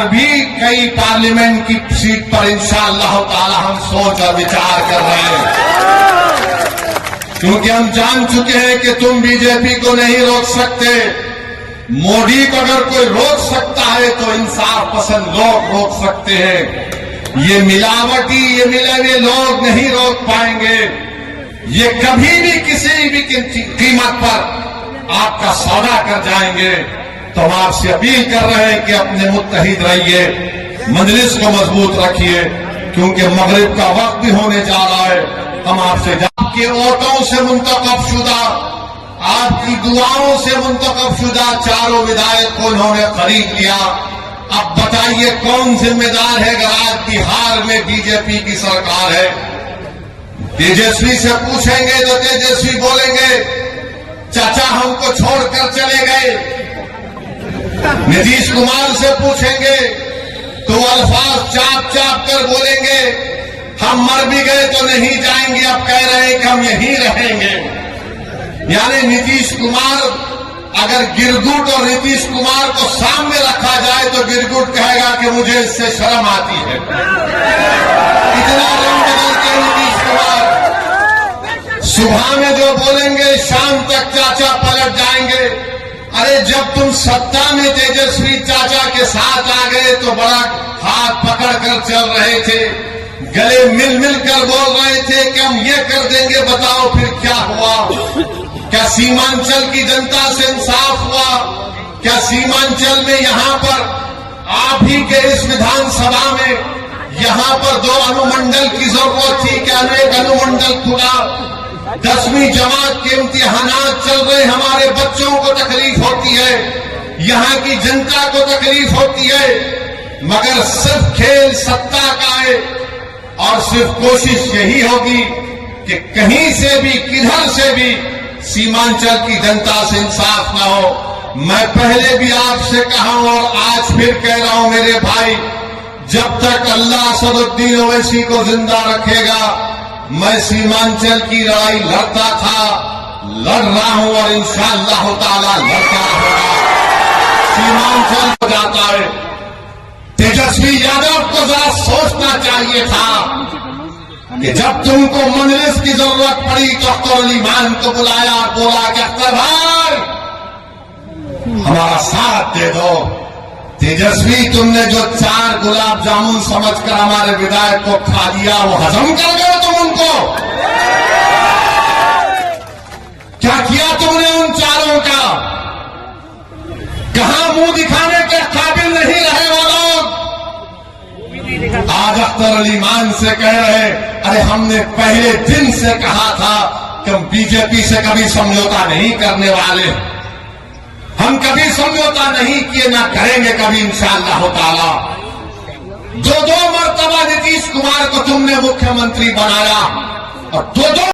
और भी कई पार्लियामेंट की सीट पर इंशाअल्लाह ताला हम सोच और विचार कर रहे हैं, क्योंकि हम जान चुके हैं कि तुम बीजेपी को नहीं रोक सकते। मोदी को अगर कोई रोक सकता है तो इंसाफ पसंद लोग रोक सकते हैं। ये मिलावटी, ये मिले हुए लोग नहीं रोक पाएंगे। ये कभी भी किसी भी कीमत पर आपका सौदा कर जाएंगे। तो हम आपसे अपील कर रहे हैं कि अपने मुत्तहिद रहिए, मजलिस को मजबूत रखिए, क्योंकि मगरिब का वक्त भी होने जा रहा है। हम आपसे आपके वोटों से मुंतखब शुदा, आपकी दुआओं से मुंतखब शुदा चारों विधायक को उन्होंने खरीद लिया। अब बताइए कौन जिम्मेदार है अगर आज बिहार में बीजेपी की सरकार है? तेजस्वी से पूछेंगे तो तेजस्वी बोलेंगे चाचा हमको छोड़कर चले गए। नीतीश कुमार से पूछेंगे तो अल्फाज चाप चाप कर बोलेंगे हम मर भी गए तो नहीं जाएंगे, अब कह रहे हैं कि हम यहीं रहेंगे। यानी नीतीश कुमार, अगर गिरगुट और नीतीश कुमार को सामने रखा जाए तो गिरगुट कहेगा कि मुझे इससे शर्म आती है। इतना रंग बदलते हैं नीतीश कुमार, सुबह में जो बोलेंगे शाम तक चाचा पलट जाएंगे। अरे जब तुम सत्ता में तेजस्वी चाचा के साथ आ गए तो बड़ा हाथ पकड़ कर चल रहे थे, गले मिल मिल कर बोल रहे थे कि हम ये कर देंगे, बताओ फिर क्या हुआ? क्या सीमांचल की जनता से इंसाफ हुआ? क्या सीमांचल में यहाँ पर आप ही के इस विधानसभा में यहाँ पर 2 अनुमंडल की जरूरत थी, क्या एक अनुमंडल खुला? 10वीं जमात के इम्तिहानात चल रहे, हमारे बच्चों को तकलीफ होती है, यहाँ की जनता को तकलीफ होती है, मगर सिर्फ खेल सत्ता का है और सिर्फ कोशिश यही होगी कि कहीं से भी किधर से भी सीमांचल की जनता से इंसाफ न हो। मैं पहले भी आपसे कहा हूं और आज फिर कह रहा हूं मेरे भाई, जब तक अल्लाह असदुद्दीन ओवैसी को जिंदा रखेगा मैं सीमांचल की लड़ाई लड़ता था, लड़ रहा हूं और इंशाअल्लाह ताला लड़ता रहेगा। सीमांचल हो जाता है। तेजस्वी यादव को जरा सोचना चाहिए था कि जब तुमको मजलिस की जरूरत पड़ी तो अख्तर अली मान को बुलाया, बोला कि अख्तर भाई हमारा साथ दे दो। तेजस्वी तुमने जो 4 गुलाब जामुन समझकर हमारे विधायक को खा लिया, वो हजम कर गए तुम उनको? क्या किया तुमने उन 4 का? कहां मुंह दिखाने के काबिल नहीं रहे वो लोग? आज अख्तर अली मान से कह रहे अरे हमने पहले दिन से कहा था कि हम बीजेपी से कभी समझौता नहीं करने वाले, हम कभी समझौता नहीं किए, ना करेंगे कभी इंशाअल्लाह ताला। 2 मरतबा नीतीश कुमार को तुमने मुख्यमंत्री बनाया और 2